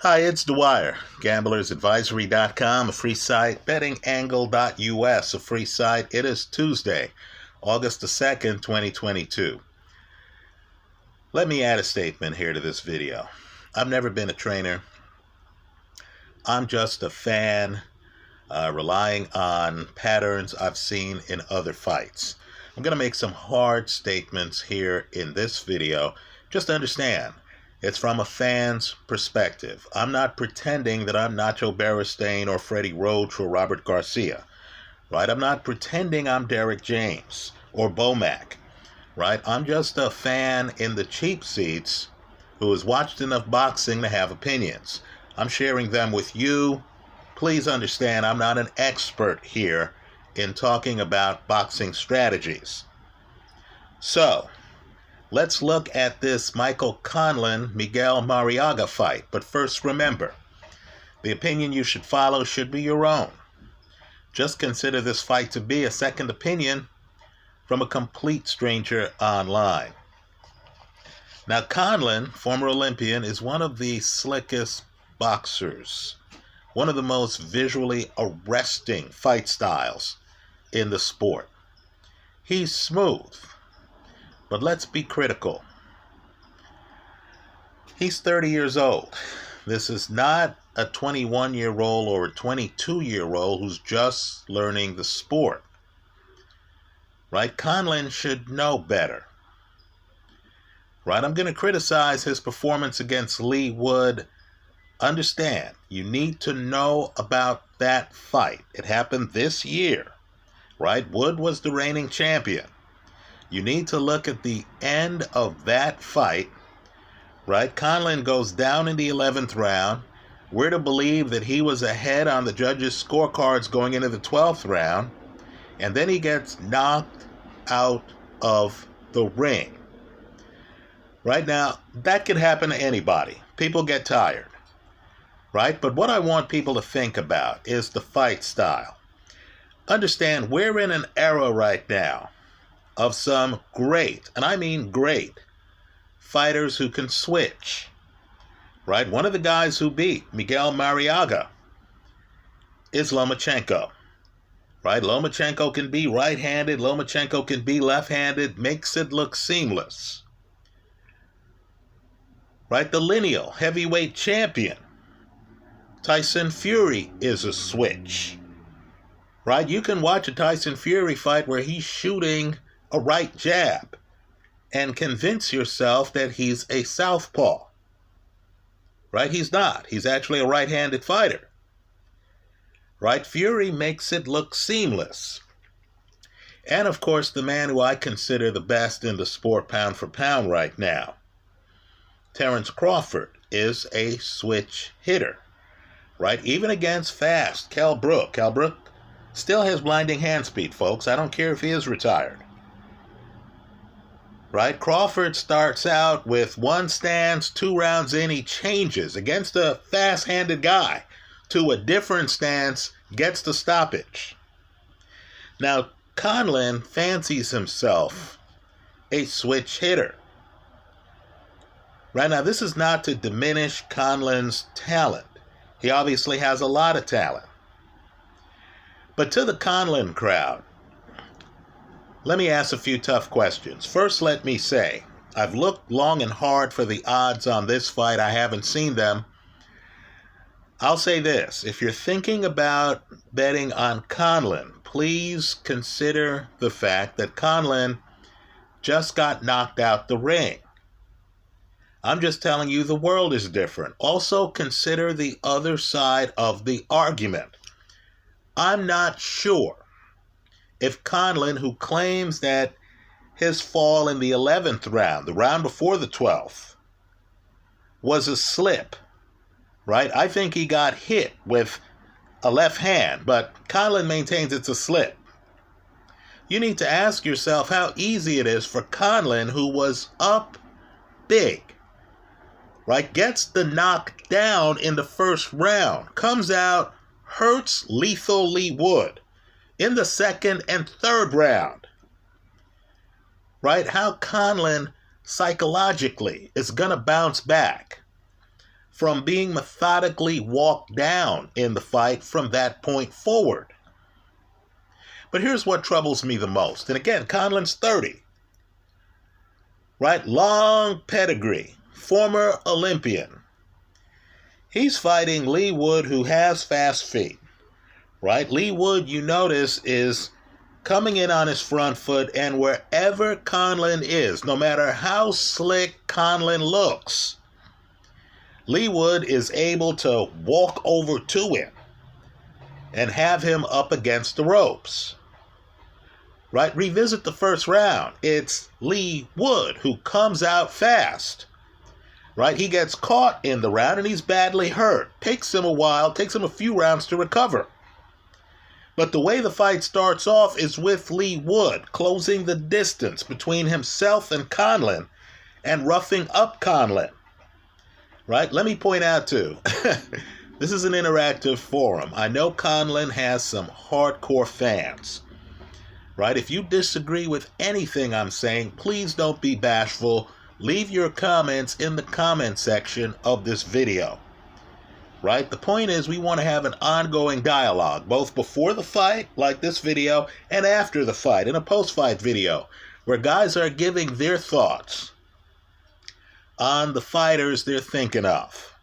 Hi, it's Dwyer, gamblersadvisory.com, a free site, bettingangle.us, a free site. It is Tuesday, August the 2nd, 2022. Let me add a statement here to this video. I've never been a trainer. I'm just a fan, relying on patterns I've seen in other fights. I'm going to make some hard statements here in this video. Just understand, it's from a fan's perspective. I'm not pretending that I'm Nacho Beristain or Freddie Roach or Robert Garcia, right? I'm not pretending I'm Derek James or Bomac, right? I'm just a fan in the cheap seats who has watched enough boxing to have opinions. I'm sharing them with you. Please understand, I'm not an expert here in talking about boxing strategies. So, let's look at this Michael Conlan, Miguel Marriaga fight. But first, remember, the opinion you should follow should be your own. Just consider this fight to be a second opinion from a complete stranger online. Now, Conlan, former Olympian, is one of the slickest boxers, one of the most visually arresting fight styles in the sport. He's smooth, but let's be critical. He's 30 years old. This is not a 21-year-old or a 22-year-old who's just learning the sport. Right? Conlan should know better. Right? I'm going to criticize his performance against Lee Wood. Understand, you need to know about that fight. It happened this year. Right? Wood was the reigning champion. You need to look at the end of that fight, right? Conlan goes down in the 11th round. We're to believe that he was ahead on the judges' scorecards going into the 12th round, and then he gets knocked out of the ring. Right now, that could happen to anybody. People get tired, right? But what I want people to think about is the fight style. Understand, we're in an era right now of some great, and I mean great, fighters who can switch, right? One of the guys who beat Miguel Marriaga is Lomachenko, right? Lomachenko can be right-handed, Lomachenko can be left-handed, makes it look seamless, right? The lineal heavyweight champion, Tyson Fury, is a switch, right? You can watch a Tyson Fury fight where he's shooting a right jab and convince yourself that he's a southpaw. Right? He's not. He's actually a right-handed fighter. Right? Fury makes it look seamless. And of course, the man who I consider the best in the sport pound for pound right now, Terence Crawford, is a switch hitter. Right? Even against fast Kell Brook. Kell Brook still has blinding hand speed, folks. I don't care if he is retired. Right? Crawford starts out with one stance, 2 rounds in, he changes against a fast-handed guy to a different stance, gets the stoppage. Now, Conlan fancies himself a switch hitter. Right now, this is not to diminish Conlan's talent. He obviously has a lot of talent. But to the Conlan crowd, let me ask a few tough questions. First, let me say, I've looked long and hard for the odds on this fight. I haven't seen them. I'll say this. If you're thinking about betting on Conlan, please consider the fact that Conlan just got knocked out the ring. I'm just telling you the world is different. Also, consider the other side of the argument. I'm not sure if Conlan, who claims that his fall in the 11th round, the round before the 12th, was a slip, right? I think he got hit with a left hand, but Conlan maintains it's a slip. You need to ask yourself how easy it is for Conlan, who was up big, right? Gets the knock down in the first round, comes out, hurts lethal Lee Wood in the second and third round, right? How Conlan psychologically is going to bounce back from being methodically walked down in the fight from that point forward. But here's what troubles me the most. And again, Conlan's 30. Right? Long pedigree. Former Olympian. He's fighting Leigh Wood, who has fast feet. Right? Leigh Wood, you notice, is coming in on his front foot, and wherever Conlan is, no matter how slick Conlan looks, Leigh Wood is able to walk over to him and have him up against the ropes. Right? Revisit the first round. It's Leigh Wood who comes out fast. Right? He gets caught in the round and he's badly hurt. Takes him a while, takes him a few rounds to recover. But the way the fight starts off is with Leigh Wood closing the distance between himself and Conlan and roughing up Conlan. Right? Let me point out too, this is an interactive forum. I know Conlan has some hardcore fans. Right? If you disagree with anything I'm saying, please don't be bashful. Leave your comments in the comment section of this video. Right? The point is we want to have an ongoing dialogue, both before the fight, like this video, and after the fight, in a post-fight video, where guys are giving their thoughts on the fighters they're thinking of.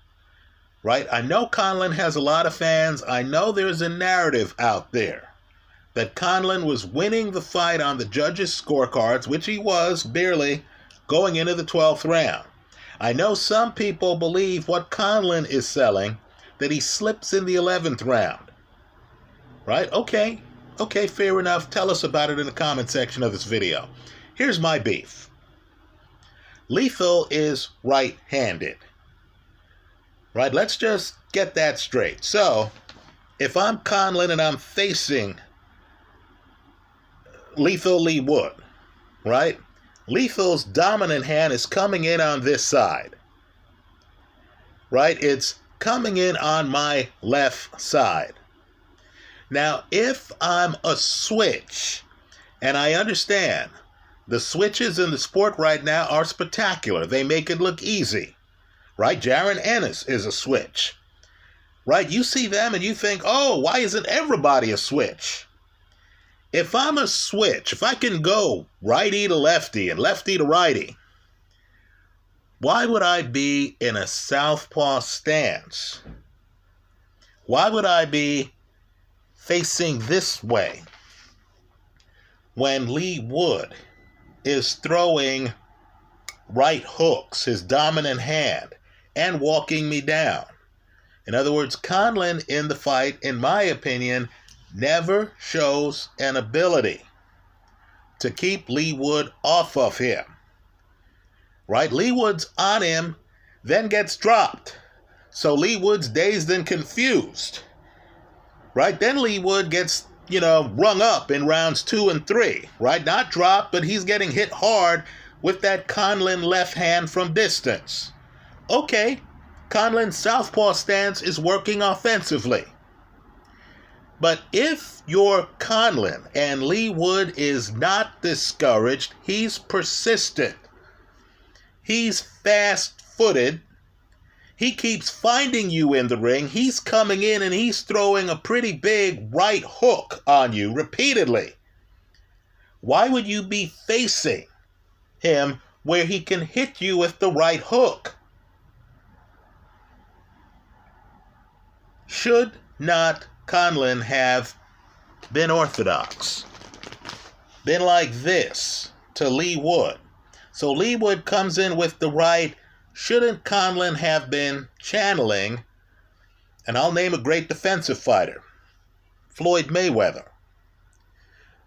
Right? I know Conlan has a lot of fans. I know there's a narrative out there that Conlan was winning the fight on the judges' scorecards, which he was, barely, going into the 12th round. I know some people believe what Conlan is selling, that he slips in the 11th round. Right? Okay, fair enough. Tell us about it in the comment section of this video. Here's my beef. Lethal is right-handed. Right? Let's just get that straight. So, if I'm Conlan and I'm facing Lethal Leigh Wood, right? Lethal's dominant hand is coming in on this side. Right? It's coming in on my left side. Now, if I'm a switch, and I understand the switches in the sport right now are spectacular. They make it look easy. Right? Jaron Ennis is a switch. Right? You see them and you think, oh, why isn't everybody a switch? If I'm a switch, if I can go righty to lefty and lefty to righty, why would I be in a southpaw stance? Why would I be facing this way when Leigh Wood is throwing right hooks, his dominant hand, and walking me down? In other words, Conlan in the fight, in my opinion, never shows an ability to keep Leigh Wood off of him. Right? Leigh Wood's on him, then gets dropped. So Leigh Wood's dazed and confused. Right? Then Leigh Wood gets, rung up in rounds 2 and 3. Right? Not dropped, but he's getting hit hard with that Conlan left hand from distance. Okay, Conlan's southpaw stance is working offensively. But if you're Conlan and Leigh Wood is not discouraged, he's persistent. He's fast-footed. He keeps finding you in the ring. He's coming in and he's throwing a pretty big right hook on you repeatedly. Why would you be facing him where he can hit you with the right hook? Should not Conlan have been orthodox, been like this to Leigh Wood? So Leigh Wood comes in with the right. Shouldn't Conlan have been channeling, and I'll name a great defensive fighter, Floyd Mayweather?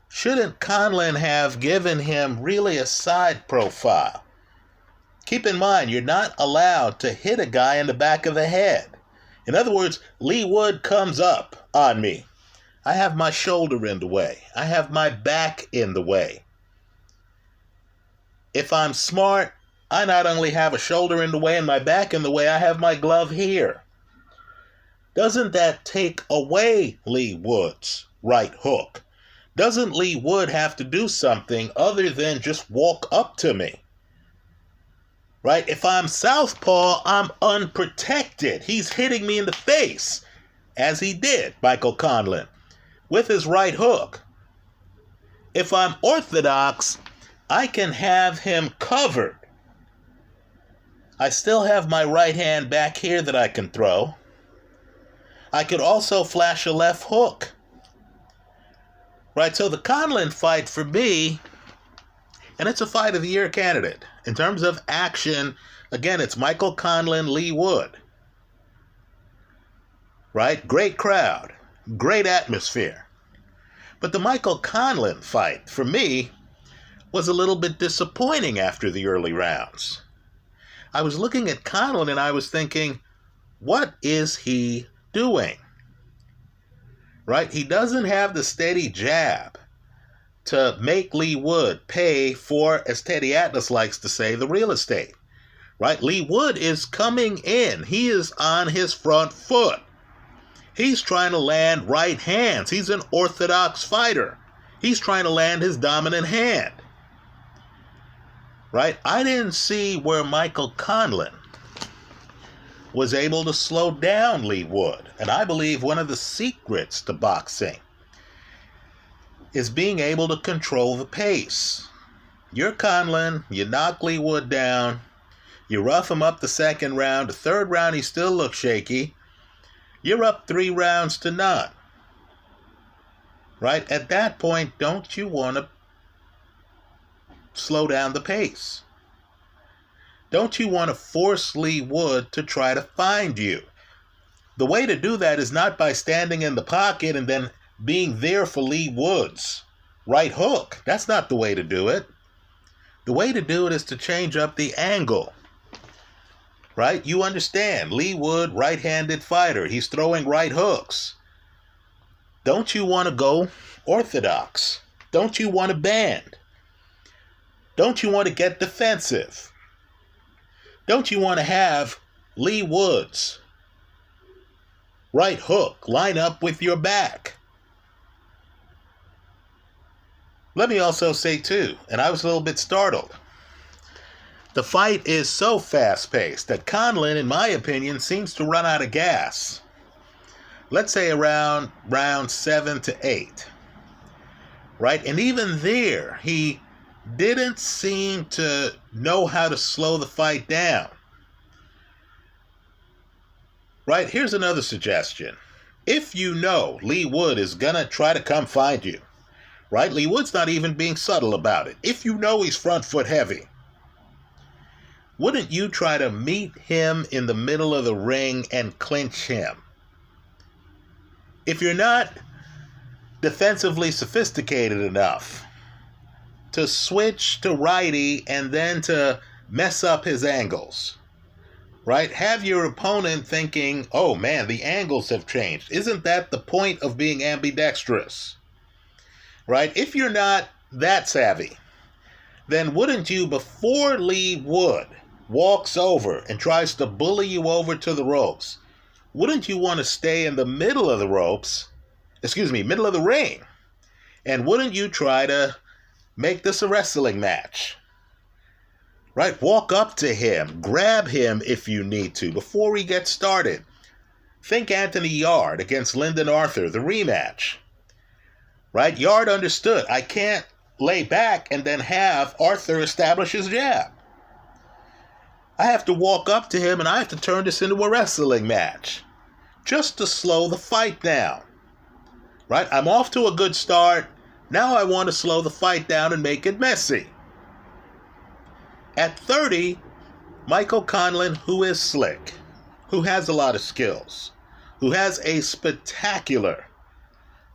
Shouldn't Conlan have given him really a side profile? Keep in mind, you're not allowed to hit a guy in the back of the head. In other words, Leigh Wood comes up on me. I have my shoulder in the way. I have my back in the way. If I'm smart, I not only have a shoulder in the way and my back in the way, I have my glove here. Doesn't that take away Leigh Wood's right hook? Doesn't Leigh Wood have to do something other than just walk up to me? Right? If I'm southpaw, I'm unprotected. He's hitting me in the face, as he did, Michael Conlan, with his right hook. If I'm orthodox, I can have him covered. I still have my right hand back here that I can throw. I could also flash a left hook. Right, so the Conlan fight for me, and it's a fight of the year candidate. In terms of action, again, it's Michael Conlan, Lee Wood. Right? Great crowd. Great atmosphere. But the Michael Conlan fight, for me, was a little bit disappointing after the early rounds. I was looking at Conlan and I was thinking, what is he doing? Right? He doesn't have the steady jab to make Lee Wood pay for, as Teddy Atlas likes to say, the real estate. Right? Lee Wood is coming in. He is on his front foot. He's trying to land right hands. He's an orthodox fighter. He's trying to land his dominant hand. Right? I didn't see where Michael Conlan was able to slow down Lee Wood. And I believe one of the secrets to boxing is being able to control the pace. You're Conlan, you knock Lee Wood down, you rough him up the second round, the third round he still looks shaky, you're up 3 rounds to none. Right? At that point, don't you want to slow down the pace? Don't you want to force Lee Wood to try to find you? The way to do that is not by standing in the pocket and then being there for Lee Wood's right hook. That's not the way to do it. The way to do it is to change up the angle. Right? You understand. Lee Wood, right-handed fighter. He's throwing right hooks. Don't you want to go orthodox? Don't you want to band? Don't you want to get defensive? Don't you want to have Lee Wood's right hook line up with your back? Let me also say, too, and I was a little bit startled, the fight is so fast-paced that Conlan, in my opinion, seems to run out of gas. Let's say around round 7 to 8. Right? And even there, he didn't seem to know how to slow the fight down. Right? Here's another suggestion. If you know Lee Wood is going to try to come find you, right? Lee Wood's not even being subtle about it. If you know he's front foot heavy, wouldn't you try to meet him in the middle of the ring and clinch him? If you're not defensively sophisticated enough to switch to righty and then to mess up his angles, right? Have your opponent thinking, oh man, the angles have changed. Isn't that the point of being ambidextrous? Right? If you're not that savvy, then wouldn't you, before Lee Wood walks over and tries to bully you over to the ropes, wouldn't you want to stay in the middle of the middle of the ring? And wouldn't you try to make this a wrestling match? Right? Walk up to him, grab him if you need to before he gets started. Think Anthony Yarde against Lyndon Arthur, the rematch. Right? Yarde understood, I can't lay back and then have Arthur establish his jab. I have to walk up to him and I have to turn this into a wrestling match just to slow the fight down. Right? I'm off to a good start. Now I want to slow the fight down and make it messy. At 30, Michael Conlan, who is slick, who has a lot of skills, who has a spectacular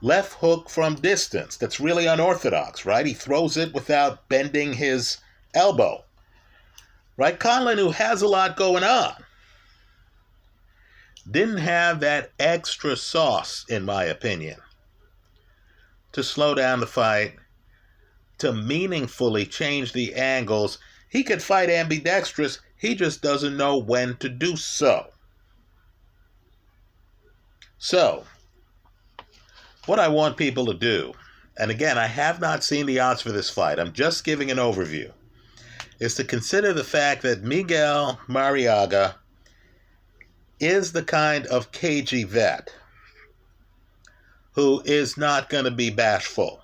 left hook from distance that's really unorthodox, right? He throws it without bending his elbow. Right? Conlan, who has a lot going on, didn't have that extra sauce, in my opinion, to slow down the fight, to meaningfully change the angles. He could fight ambidextrous, he just doesn't know when to do so. So, what I want people to do, and again, I have not seen the odds for this fight, I'm just giving an overview, is to consider the fact that Miguel Marriaga is the kind of cagey vet who is not going to be bashful.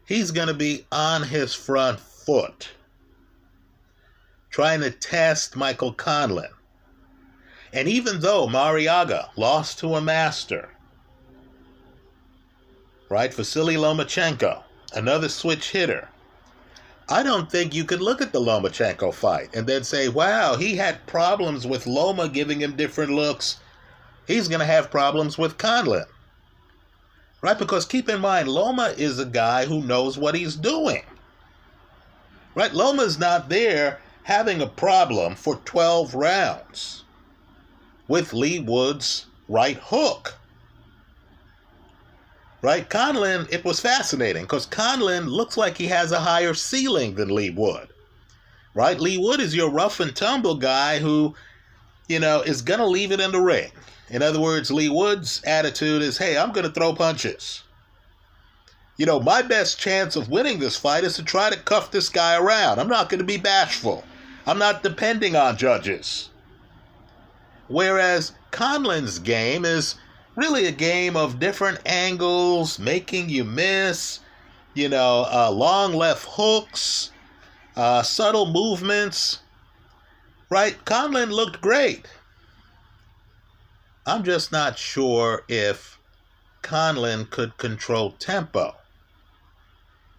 He's going to be on his front foot, trying to test Michael Conlan. And even though Marriaga lost to a master, right, Vasily Lomachenko, another switch hitter, I don't think you could look at the Lomachenko fight and then say, wow, he had problems with Loma giving him different looks. He's going to have problems with Conlan. Right? Because keep in mind, Loma is a guy who knows what he's doing. Right? Loma's not there having a problem for 12 rounds with Lee Wood's right hook. Right? Conlan, it was fascinating because Conlan looks like he has a higher ceiling than Lee Wood. Right? Lee Wood is your rough and tumble guy who, is going to leave it in the ring. In other words, Lee Wood's attitude is, hey, I'm going to throw punches. My best chance of winning this fight is to try to cuff this guy around. I'm not going to be bashful. I'm not depending on judges. Whereas Conlan's game is really a game of different angles, making you miss, long left hooks, subtle movements. Right? Conlan looked great. I'm just not sure if Conlan could control tempo.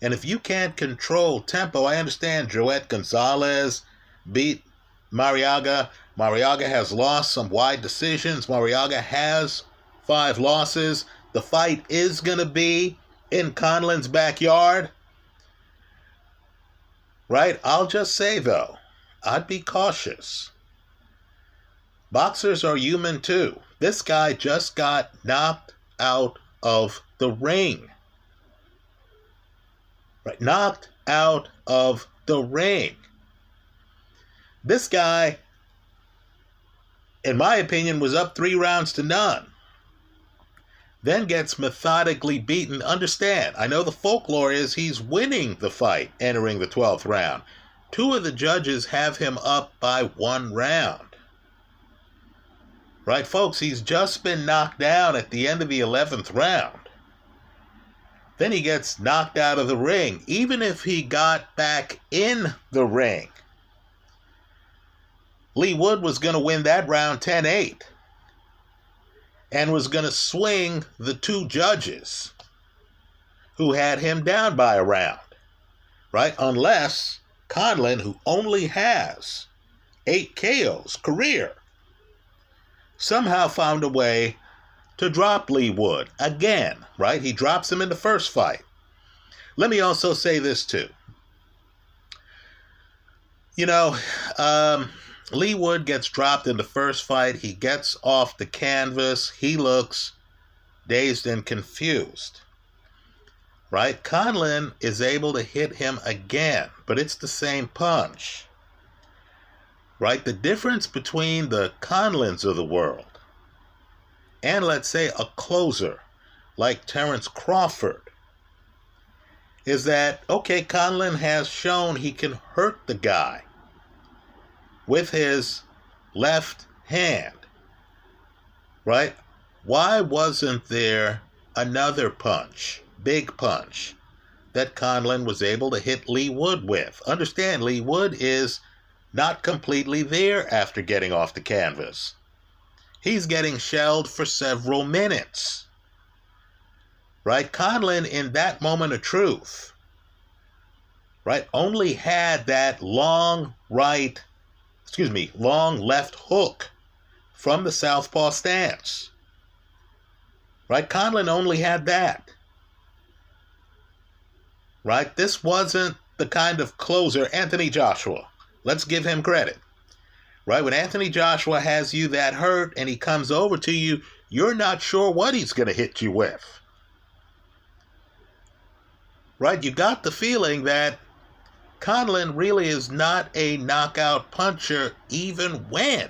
And if you can't control tempo, I understand Joet Gonzalez beat Marriaga. Marriaga has lost some wide decisions. Marriaga has 5 losses. The fight is going to be in Conlan's backyard. Right? I'll just say, though, I'd be cautious. Boxers are human, too. This guy just got knocked out of the ring. Right? Knocked out of the ring. This guy, in my opinion, was up 3 rounds to none. Then gets methodically beaten. Understand, I know the folklore is he's winning the fight entering the 12th round. 2 of the judges have him up by 1 round. Right, folks, he's just been knocked down at the end of the 11th round. Then he gets knocked out of the ring. Even if he got back in the ring, Lee Wood was going to win that round 10-8 and was going to swing the 2 judges who had him down by a round, right? Unless Conlan, who only has 8 KOs career, somehow found a way to drop Lee Wood again, right? He drops him in the first fight. Let me also say this too. Lee Wood gets dropped in the first fight. He gets off the canvas. He looks dazed and confused, right? Conlan is able to hit him again, but it's the same punch, right? The difference between the Conlans of the world and, let's say, a closer like Terence Crawford is that, okay, Conlan has shown he can hurt the guy with his left hand, right? Why wasn't there another punch, big punch, that Conlan was able to hit Lee Wood with? Understand, Lee Wood is not completely there after getting off the canvas. He's getting shelled for several minutes, right? Conlan, in that moment of truth, right, only had that long left hook from the southpaw stance, right? Conlan only had that, right? This wasn't the kind of closer. Anthony Joshua, let's give him credit. Right? When Anthony Joshua has you that hurt and he comes over to you, you're not sure what he's going to hit you with. Right? You got the feeling that Conlan really is not a knockout puncher even when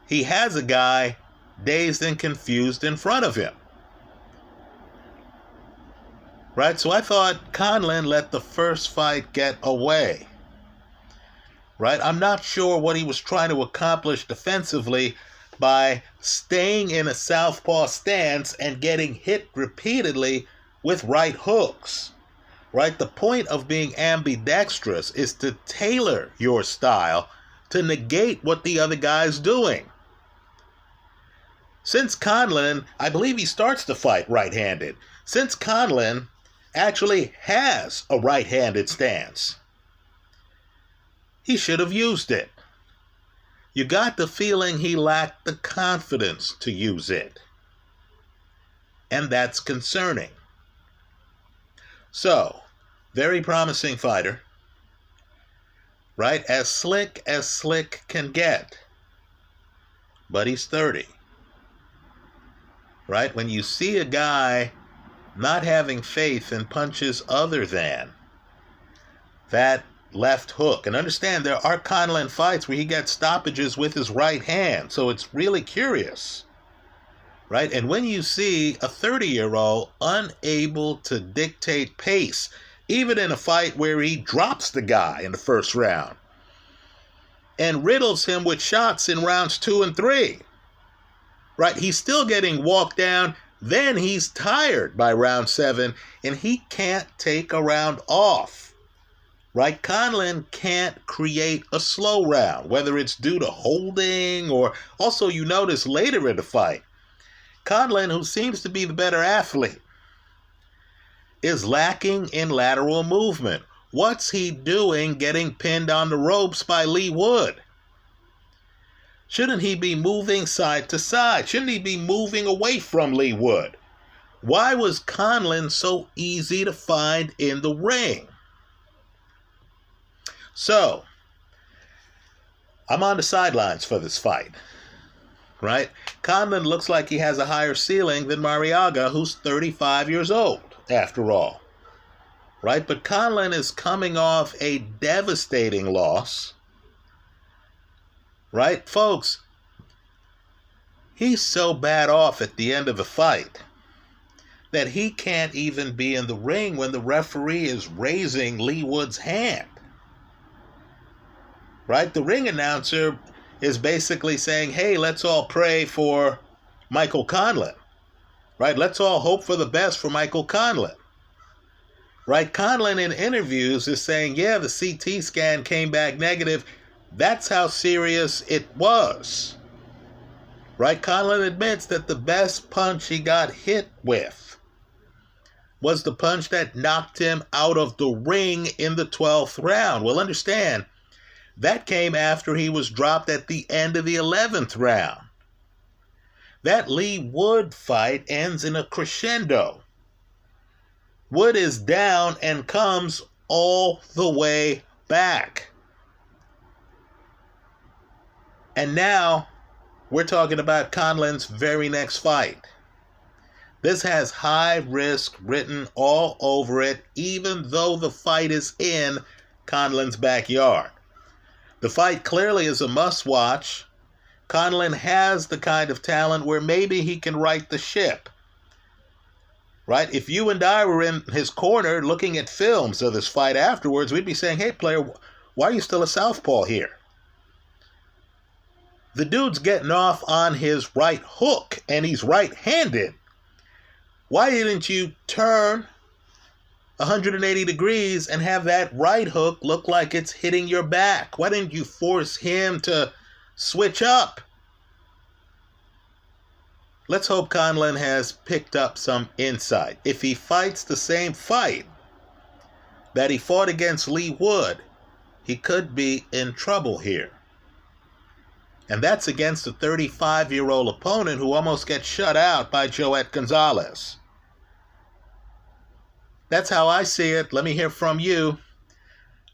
he has a guy dazed and confused in front of him. Right? So I thought Conlan let the first fight get away. right? I'm not sure what he was trying to accomplish defensively by staying in a southpaw stance and getting hit repeatedly with right hooks, right? The point of being ambidextrous is to tailor your style to negate what the other guy's doing. Since Conlan, I believe he starts the fight right-handed. Since Conlan actually has a right-handed stance, he should have used it. You got the feeling he lacked the confidence to use it. And that's concerning. So, very promising fighter, right? As slick can get. But he's 30. Right? When you see a guy not having faith in punches other than that left hook, and understand there are Conlan fights where he gets stoppages with his right hand, so it's really curious, right? And when you see a 30-year-old unable to dictate pace, even in a fight where he drops the guy in the first round and riddles him with shots in rounds 2 and 3, right? He's still getting walked down. Then he's tired by round 7, and he can't take a round off, right? Conlan can't create a slow round, whether it's due to holding or also you notice later in the fight, Conlan, who seems to be the better athlete, is lacking in lateral movement. What's he doing getting pinned on the ropes by Lee Wood? Shouldn't he be moving side to side? Shouldn't he be moving away from Lee Wood? Why was Conlan so easy to find in the ring? So, I'm on the sidelines for this fight, right? Conlan looks like he has a higher ceiling than Marriaga, who's 35 years old, after all, right? But Conlan is coming off a devastating loss. Right, folks? He's so bad off at the end of the fight that he can't even be in the ring when the referee is raising Lee Wood's hand. Right? The ring announcer is basically saying, hey, let's all pray for Michael Conlan. Right? Let's all hope for the best for Michael Conlan. Right? Conlan in interviews is saying, yeah, the CT scan came back negative. That's how serious it was. Right? Conlan admits that the best punch he got hit with was the punch that knocked him out of the ring in the 12th round. Well, understand, that came after he was dropped at the end of the 11th round. That Lee Wood fight ends in a crescendo. Wood is down and comes all the way back. And now, we're talking about Conlan's very next fight. This has high risk written all over it, even though the fight is in Conlan's backyard. The fight clearly is a must-watch. Conlan has the kind of talent where maybe he can right the ship. Right? If you and I were in his corner looking at films of this fight afterwards, we'd be saying, hey, player, why are you still a southpaw here? The dude's getting off on his right hook, and he's right-handed. Why didn't you turn 180 degrees and have that right hook look like it's hitting your back? Why didn't you force him to switch up? Let's hope Conlan has picked up some insight. If he fights the same fight that he fought against Lee Wood, he could be in trouble here. And that's against a 35-year-old opponent who almost gets shut out by Joet Gonzalez. That's how I see it. Let me hear from you.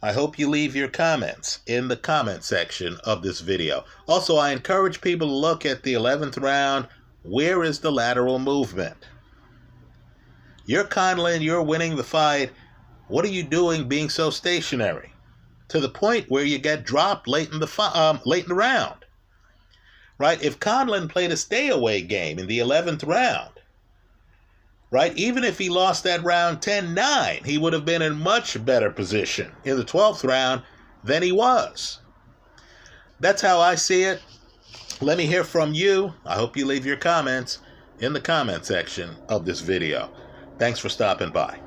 I hope you leave your comments in the comment section of this video. Also, I encourage people to look at the 11th round. Where is the lateral movement? You're Conlan, you're winning the fight. What are you doing being so stationary? To the point where you get dropped late in the round. Right? If Conlan played a stay-away game in the 11th round, right, even if he lost that round 10-9, he would have been in much better position in the 12th round than he was. That's how I see it. Let me hear from you. I hope you leave your comments in the comment section of this video. Thanks for stopping by.